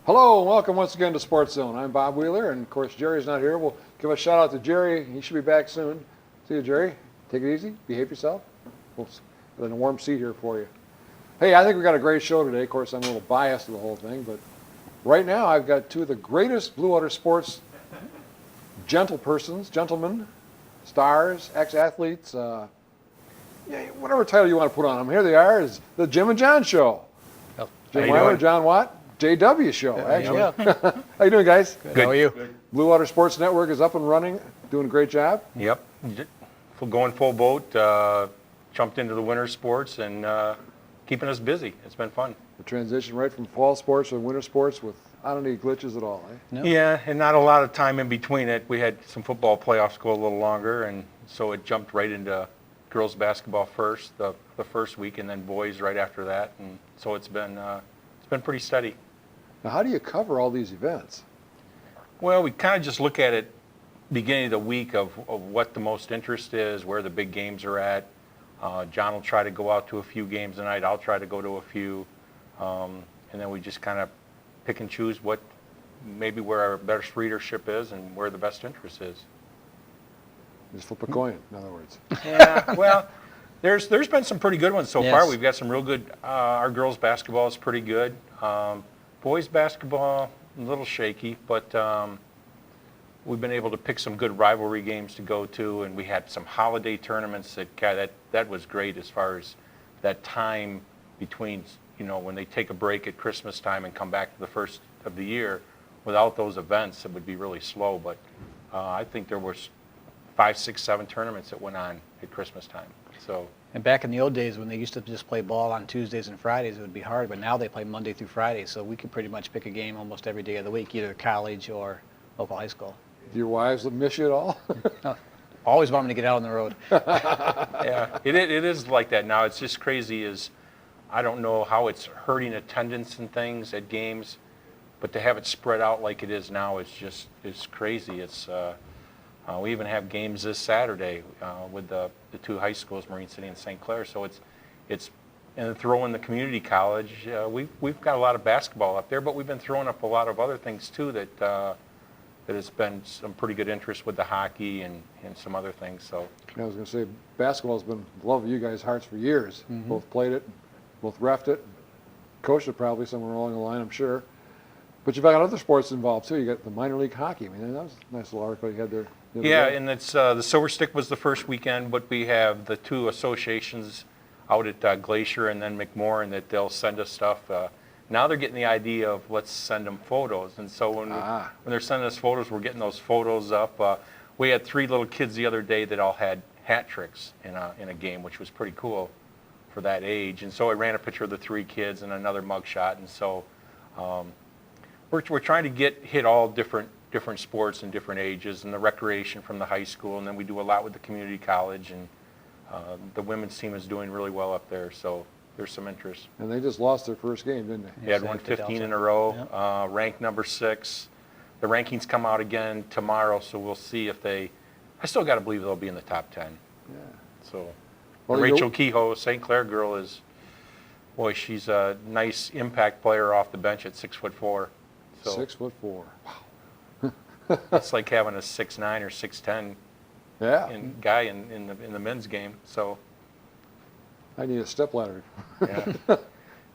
Hello and welcome once again to Sports Zone. I'm Bob Wheeler, and of course Jerry's not here. We'll give a shout out to Jerry. He should be back soon. See you, Jerry. Take it easy. Behave yourself. We'll put in a warm seat here for you. Hey, I think we got a great show today. Of course, I'm a little biased to the whole thing, but right now I've got two of the greatest Blue Water sports gentlemen, stars, ex-athletes, whatever title you want to put on them. Here they are. Is the Jim and John Show. Oh, Jim Whymer, John Watt. JW Show, actually. Yeah. How you doing, guys? Good. How are you? Good. Blue Water Sports Network is up and running, doing a great job. Yep. Going full boat, jumped into the winter sports and keeping us busy. It's been fun. The transition right from fall sports to winter sports without any glitches at all, eh? No. Yeah, and not a lot of time in between it. We had some football playoffs go a little longer, and so it jumped right into girls basketball first, the first week, and then boys right after that. And so it's been pretty steady. Now, how do you cover all these events? Well, we kind of just look at it beginning of the week of what the most interest is, where the big games are at. John will try to go out to a few games a night. I'll try to go to a few. And then we just kind of pick and choose maybe where our best readership is and where the best interest is. Just flip a coin, in other words. Yeah, well, there's been some pretty good ones so Yes. far. We've got some real good, our girls basketball is pretty good. Boys basketball, a little shaky, but we've been able to pick some good rivalry games to go to, and we had some holiday tournaments that was great as far as that time between, when they take a break at Christmas time and come back to the first of the year. Without those events, it would be really slow, but I think there was 5, 6, 7 tournaments that went on at Christmas time. So. And back in the old days when they used to just play ball on Tuesdays and Fridays, it would be hard, but now they play Monday through Friday, so we can pretty much pick a game almost every day of the week, either college or local high school. Do your wives miss you at all? Always want me to get out on the road. Yeah, it is like that now. It's just crazy. I don't know how it's hurting attendance and things at games, but to have it spread out like it is now is crazy. We even have games this Saturday with the two high schools, Marine City and St. Clair. So it's and throw in the community college. We've got a lot of basketball up there, but we've been throwing up a lot of other things too that has been some pretty good interest with the hockey and some other things. So I was going to say, basketball's been the love of you guys' hearts for years. Mm-hmm. Both played it, both reffed it, coached it probably somewhere along the line, I'm sure. But you've got other sports involved too. You got the minor league hockey. I mean, that was a nice little article you had there. yeah, and it's the Silver Stick was the first weekend, but we have the two associations out at Glacier and then McMorran that they'll send us stuff. Now they're getting the idea of let's send them photos, and so when they're sending us photos, we're getting those photos up. We had 3 little kids the other day that all had hat tricks in a game, which was pretty cool for that age. And so I ran a picture of the 3 kids and another mugshot, and so we're trying to hit all different sports and different ages, and the recreation from the high school, and then we do a lot with the community college, and the women's team is doing really well up there, so there's some interest. And they just lost their first game, didn't they? They had won 15 in a row, ranked number 6. The rankings come out again tomorrow, so we'll see if I still got to believe they'll be in the top 10. Yeah. So Well, Rachel Kehoe, St. Clair girl, she's a nice impact player off the bench at 6'4". So 6'4". Wow. it's like having a 6'9" or 6'10" Yeah. guy in the men's game. So I need a stepladder yeah. to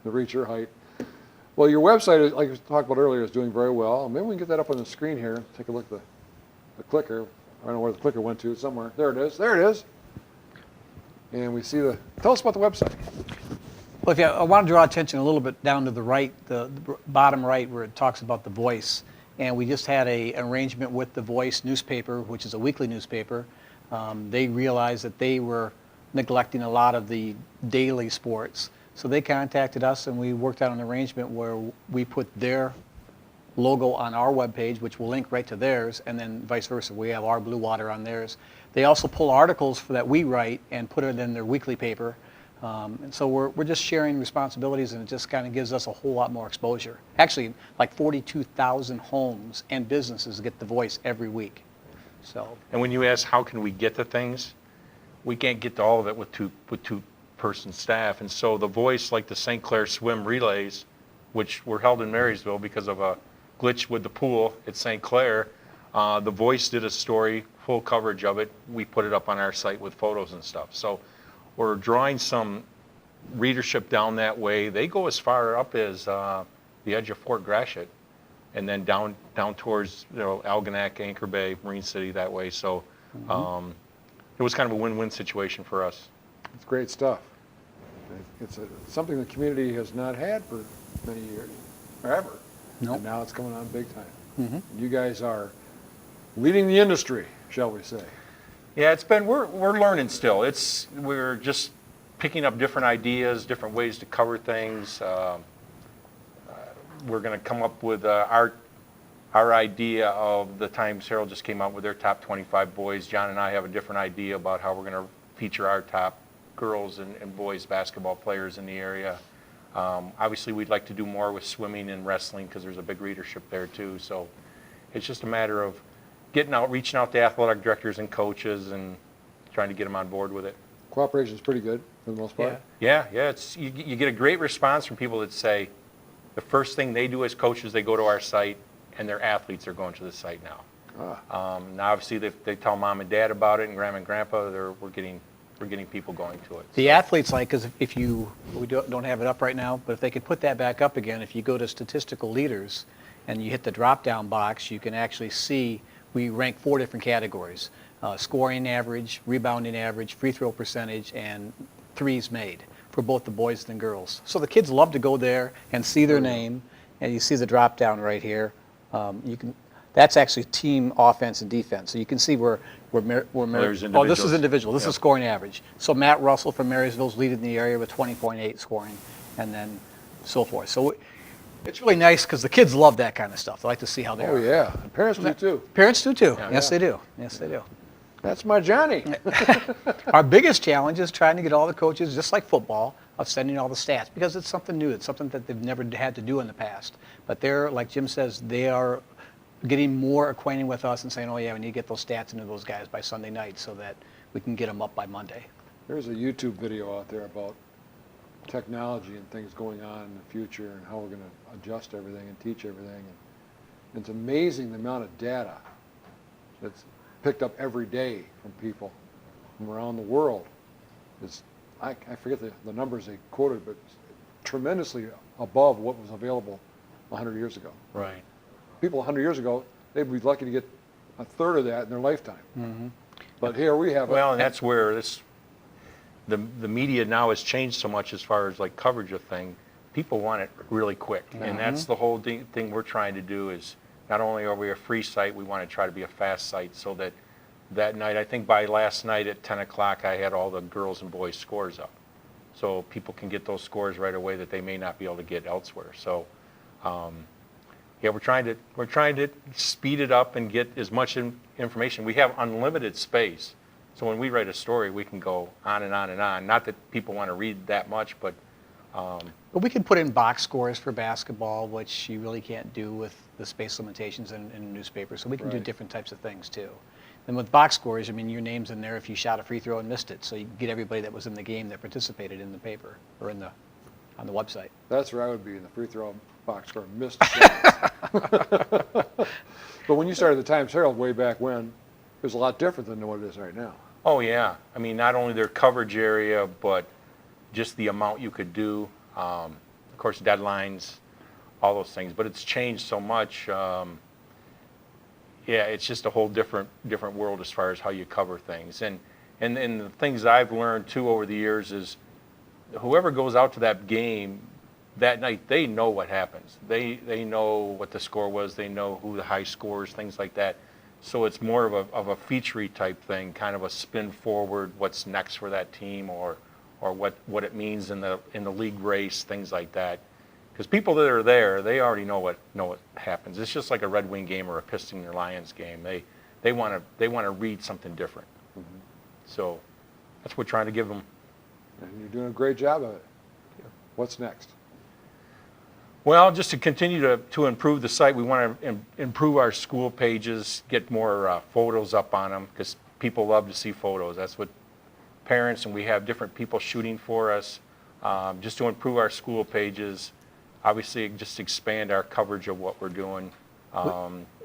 reach your height. Well, your website, like we talked about earlier, is doing very well. Maybe we can get that up on the screen here. Take a look at the clicker. I don't know where the clicker went to. Somewhere. There it is. There it is. And we see tell us about the website. Well, I want to draw attention a little bit down to the right, the bottom right, where it talks about The Voice. And we just had an arrangement with The Voice newspaper, which is a weekly newspaper. They realized that they were neglecting a lot of the daily sports. So they contacted us, and we worked out an arrangement where we put their logo on our webpage, which will link right to theirs, and then vice versa. We have our Blue Water on theirs. They also pull articles that we write and put it in their weekly paper. And so we're just sharing responsibilities, and it just kind of gives us a whole lot more exposure. Actually, like 42,000 homes and businesses get The Voice every week. So. And when you ask how can we get to things, we can't get to all of it with two-person staff. And so The Voice, like the St. Clair swim relays, which were held in Marysville because of a glitch with the pool at St. Clair. The Voice did a story, full coverage of it. We put it up on our site with photos and stuff. So we're drawing some readership down that way. They go as far up as the edge of Fort Gratiot, and then down towards Algonac, Anchor Bay, Marine City that way. So it was kind of a win-win situation for us. It's great stuff. It's something the community has not had for many years, or ever. Nope. And now it's coming on big time. Mm-hmm. You guys are leading the industry, shall we say. Yeah, it's been, we're learning still. We're just picking up different ideas, different ways to cover things. We're going to come up with our idea of the Times Herald just came out with their top 25 boys. John and I have a different idea about how we're going to feature our top girls and boys basketball players in the area. Obviously, we'd like to do more with swimming and wrestling because there's a big readership there too. So it's just a matter of getting out, reaching out to athletic directors and coaches and trying to get them on board with it. Cooperation is pretty good for the most part. Yeah. It's you get a great response from people that say the first thing they do as coaches, they go to our site, and their athletes are going to the site now. Now, obviously, they tell mom and dad about it, and grandma and grandpa. We're getting people going to it. The athletes like, because we don't have it up right now, but if they could put that back up again, if you go to statistical leaders and you hit the drop-down box, you can actually see we rank 4 different categories: scoring average, rebounding average, free throw percentage, and threes made for both the boys and girls. So the kids love to go there and see their name, and you see the drop-down right here. That's actually team offense and defense. So you can see where There's oh, this is individuals. individual. This Yep. is scoring average. So Matt Russell from Marysville's leading the area with 20.8 scoring, and then so forth. So it's really nice because the kids love that kind of stuff. They like to see how they Oh are. yeah, and parents do too. Parents do too. Yeah. Yes, they do. Yes, they do. That's my Johnny. Our biggest challenge is trying to get all the coaches, just like football, of sending all the stats because it's something new. It's something that they've never had to do in the past. But they're, like Jim says, they are getting more acquainted with us and saying, oh yeah, we need to get those stats into those guys by Sunday night so that we can get them up by Monday. There's a YouTube video out there about technology and things going on in the future and how we're going to adjust everything and teach everything. And it's amazing the amount of data that's picked up every day from people from around the world. I forget the numbers they quoted, but tremendously above what was available 100 years ago. Right. People 100 years ago, they'd be lucky to get a third of that in their lifetime. Mm-hmm. But here we have Well, and that's where the media now has changed so much as far as like coverage of thing. People want it really quick, and that's the whole thing we're trying to do is not only are we a free site, we want to try to be a fast site so that night, I think by last night at 10 o'clock, I had all the girls and boys scores up. So people can get those scores right away that they may not be able to get elsewhere. So, yeah, we're trying to speed it up and get as much information. We have unlimited space. So when we write a story, we can go on and on and on. Not that people want to read that much, but But we can put in box scores for basketball, which you really can't do with the space limitations in a newspaper. So we can do Right. different types of things too. And with box scores, I mean, your name's in there if you shot a free throw and missed it. So you can get everybody that was in the game that participated in the paper or on the website. That's where I would be, in the free throw box score, missed shots. But when you started the Times Herald way back when, it was a lot different than what it is right now. oh yeah, I mean not only their coverage area, but just the amount you could do. Of course, deadlines, all those things. But it's changed so much. Yeah, it's just a whole different world as far as how you cover things. And the things I've learned too over the years is whoever goes out to that game that night, they know what happens. They know what the score was. They know who the high scorers, things like that. So it's more of a featurey type thing, kind of a spin forward, what's next for that team, or what it means in the league race, things like that. Because people that are there, they already know what happens. It's just like a Red Wing game or a Pistons or Lions game. They want to read something different. Mm-hmm. So that's what we're trying to give them. And you're doing a great job of it. What's next? Well, just to continue to improve the site, we want to improve our school pages, get more photos up on them, because people love to see photos. That's what parents, and we have different people shooting for us, just to improve our school pages. obviously just expand our coverage of what we're doing.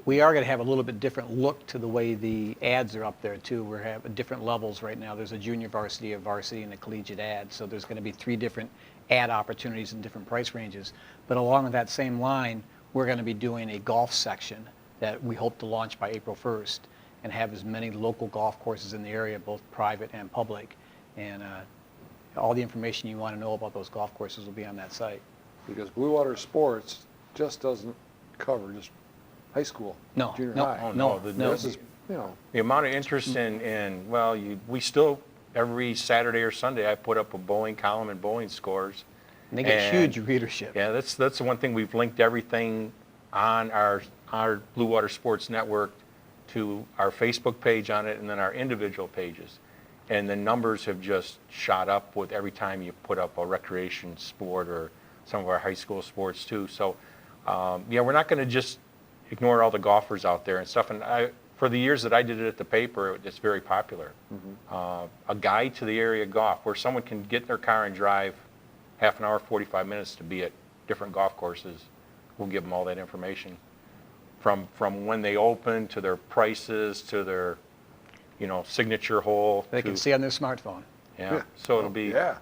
We are going to have a little bit different look to the way the ads are up there too. We're having different levels right now. There's a junior varsity, a varsity, and a collegiate ad. So there's going to be 3 different ad opportunities in different price ranges. But along with that same line, we're going to be doing a golf section that we hope to launch by April 1st and have as many local golf courses in the area, both private and public. And all the information you want to know about those golf courses will be on that site. Because Blue Water Sports just doesn't cover just high school, No, junior no, high. Oh, no, the- no. This is, you know, The amount of interest we still, every Saturday or Sunday, I put up a bowling column and bowling scores. And they get And- huge readership. Yeah, that's the one thing. We've linked everything on our Blue Water Sports Network to our Facebook page on it and then our individual pages. And the numbers have just shot up with every time you put up a recreation sport or some of our high school sports too. So, we're not going to just ignore all the golfers out there and stuff. And for the years that I did it at the paper, it's very popular. A guide to the area golf where someone can get in their car and drive half an hour, 45 minutes to be at different golf courses. We'll give them all that information from when they open to their prices to their, signature hole. They can see on their smartphone. Yeah. So it'll be, yeah.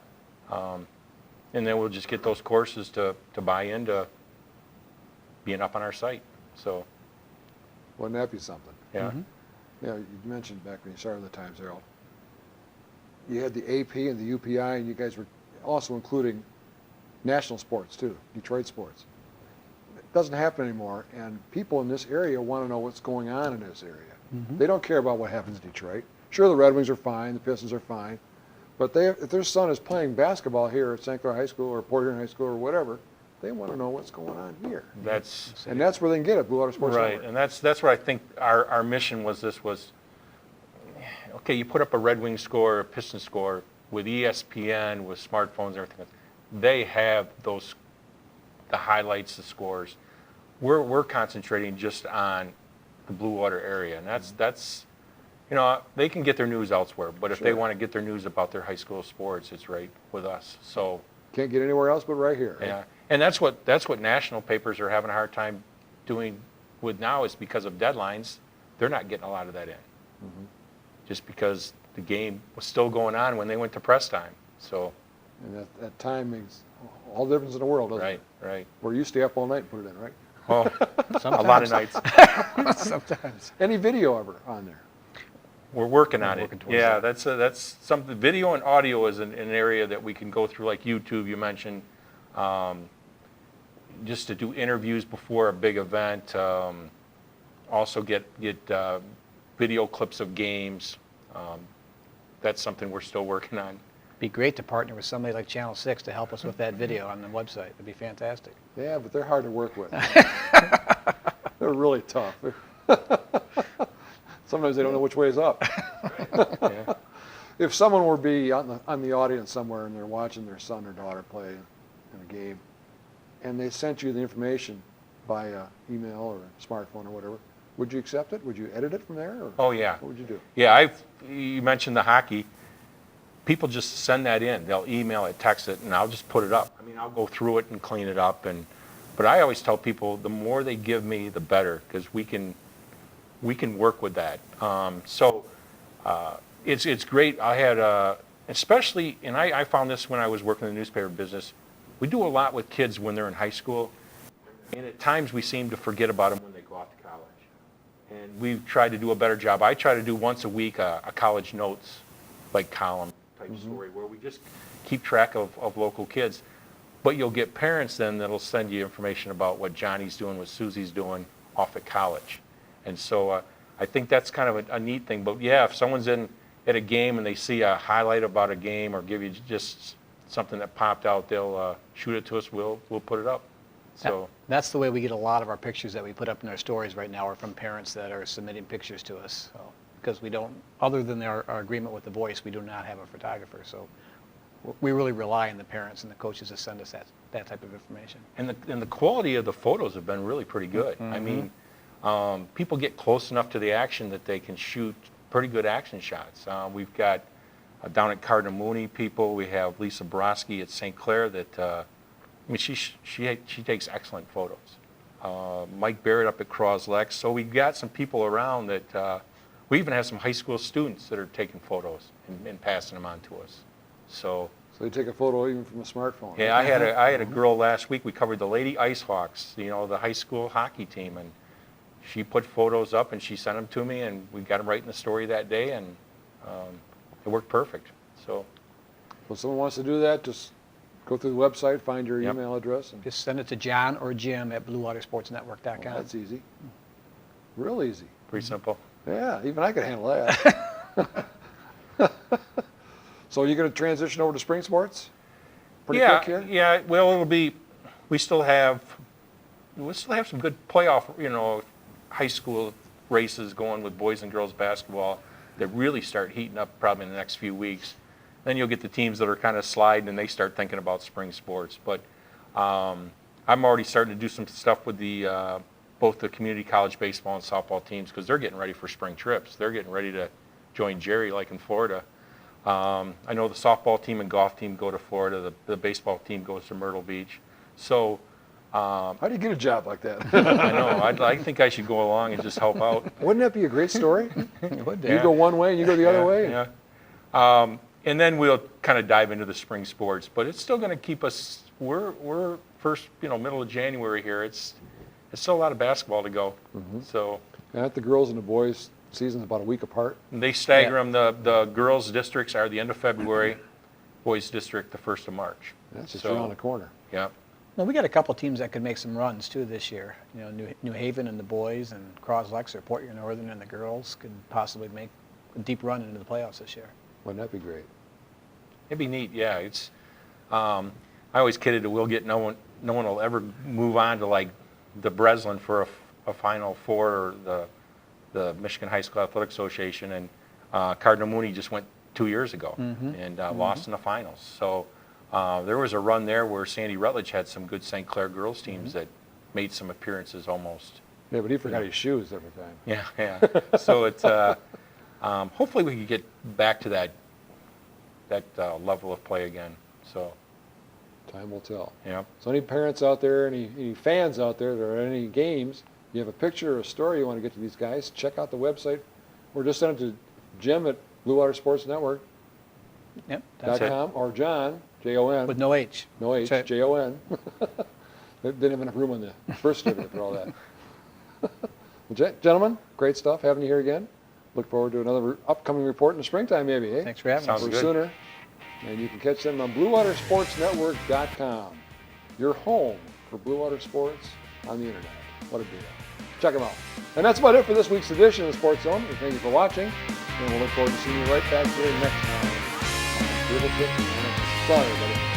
and then we'll just get those courses to buy into being up on our site. So, Wouldn't that be something? yeah. Yeah, you mentioned back when you started the Times Herald, you had the AP and the UPI, and you guys were also including national sports too, Detroit sports. It doesn't happen anymore, and people in this area want to know what's going on in this area. They don't care about what happens in Detroit. Sure, the Red Wings are fine, the Pistons are fine, but if their son is playing basketball here at St. Clair High School or Port Huron High School or whatever, they want to know what's going on here. And that's where they can get it, Blue Water Sports Right, Network. and that's what I think our mission was. Okay, you put up a Red Wing score, a Piston score, with ESPN, with smartphones and everything. They have the highlights, the scores. We're concentrating just on the Blue Water area, and that's they can get their news elsewhere, but if they Sure. want to get their news about their high school sports, it's right with us. So Can't get anywhere else but right here. yeah, and that's what national papers are having a hard time doing with now is because of deadlines. They're not getting a lot of that in, just because the game was still going on when they went to press time. So And that time makes all the difference in the world, doesn't right, it? right. Where you stay up all night and put it in, right? Well, a lot of nights. Sometimes. Any video ever on there? We're working on it. working towards Yeah, that. that's something. Video and audio is an area that we can go through, like YouTube. You mentioned, just to do interviews before a big event. Also get video clips of games. That's something we're still working on. Be great to partner with somebody like Channel 6 to help us with that video on the website. It'd be fantastic. Yeah, but they're hard to work with. They're really tough. Sometimes they don't know which way is up. Yeah. If someone were to be on the audience somewhere and they're watching their son or daughter play in a game, and they sent you the information via email or smartphone or whatever, would you accept it? Would you edit it from there? Or Oh yeah. what would you do? Yeah, you mentioned the hockey. People just send that in. They'll email it, text it, and I'll just put it up. I mean, I'll go through it and clean it up. But I always tell people the more they give me, the better, because we can work with that. It's great. I had especially, and I found this when I was working in the newspaper business. We do a lot with kids when they're in high school, and at times we seem to forget about them when they go off to college. And we've tried to do a better job. I try to do once a week a college notes like column type story where we just keep track of local kids. But you'll get parents then that'll send you information about what Johnny's doing, what Susie's doing off at college. And so I think that's kind of a neat thing. But yeah, if someone's at a game and they see a highlight about a game or give you just something that popped out, they'll shoot it to us. We'll put it up. So That's the way we get a lot of our pictures that we put up in our stories right now are from parents that are submitting pictures to us. So, because we don't, other than our agreement with The Voice, we do not have a photographer. So we really rely on the parents and the coaches to send us that type of information. and the quality of the photos have been really pretty good. I mean, people get close enough to the action that they can shoot pretty good action shots. We've got down at Cardinal Mooney people. We have Lisa Broski at St. Clair that I mean, she takes excellent photos. Mike Barrett up at Croslex. So we've got some people around that, we even have some high school students that are taking photos and passing them on to us. So So you take a photo even from a smartphone. yeah, I had a girl last week. We covered the Lady Ice Hawks, you know, the high school hockey team, and she put photos up and she sent them to me, and we got them right in the story that day, and it worked perfect. So If someone wants to do that, just go through the website, find your Yep. email address. And, Just send it to John or Jim at bluewatersportsnetwork.com. that's easy. Real easy. pretty simple. Yeah, even I could handle that. So you're going to transition over to spring sports? Pretty quick here? Yeah. Well, we'll still have some good playoff, you know, high school races going with boys and girls basketball that really start heating up probably in the next few weeks. Then you'll get the teams that are kind of sliding and they start thinking about spring sports. But I'm already starting to do some stuff with both the community college baseball and softball teams because they're getting ready for spring trips. They're getting ready to join Jerry like in Florida. I know the softball team and golf team go to Florida. The baseball team goes to Myrtle Beach. So How do you get a job like that? I know. I think I should go along and just help out. Wouldn't that be a great story? It would be. You go one way and you go the other way? Yeah. And then we'll kind of dive into the spring sports, but it's still going to keep us. We're first, middle of January here. It's still a lot of basketball to go. Mm-hmm. So And the girls and the boys' season's about a week apart. they stagger them. The girls' districts are the end of February, boys' district the 1st of March. That's just So, around the corner. Yeah. Well, we got a couple teams that could make some runs too this year. You know, New Haven and the boys, and Croslex or Portland Northern and the girls could possibly make a deep run into the playoffs this year. Wouldn't that be great? It'd be neat, yeah. It's I always kidded that we'll get no one will ever move on to like the Breslin for a Final Four or the Michigan High School Athletic Association, and Cardinal Mooney just went 2 years ago and lost in the finals. So there was a run there where Sandy Rutledge had some good St. Clair girls teams that made some appearances almost. Yeah, but he forgot his shoes every time. Yeah. So it's hopefully we can get back to that level of play again. So Time will tell. yeah. So any parents out there, any fans out there that are at any games, you have a picture or a story you want to get to these guys, check out the website or just send it to Jim at bluewatersportsnetwork.com Yep, that's it. or John, Jon. With no H. No H, That's it. Jon. They didn't have enough room on the birth certificate for all that. Well, gentlemen, great stuff having you here again. Look forward to another upcoming report in the springtime maybe, eh? Thanks for having Sounds us. Or good. sooner. And you can catch them on bluewatersportsnetwork.com. Your home for Blue Water Sports on the internet. What a deal. Check them out. And that's about it for this week's edition of the Sports Zone. We thank you for watching. And we'll look forward to seeing you right back here next time. Sorry, buddy.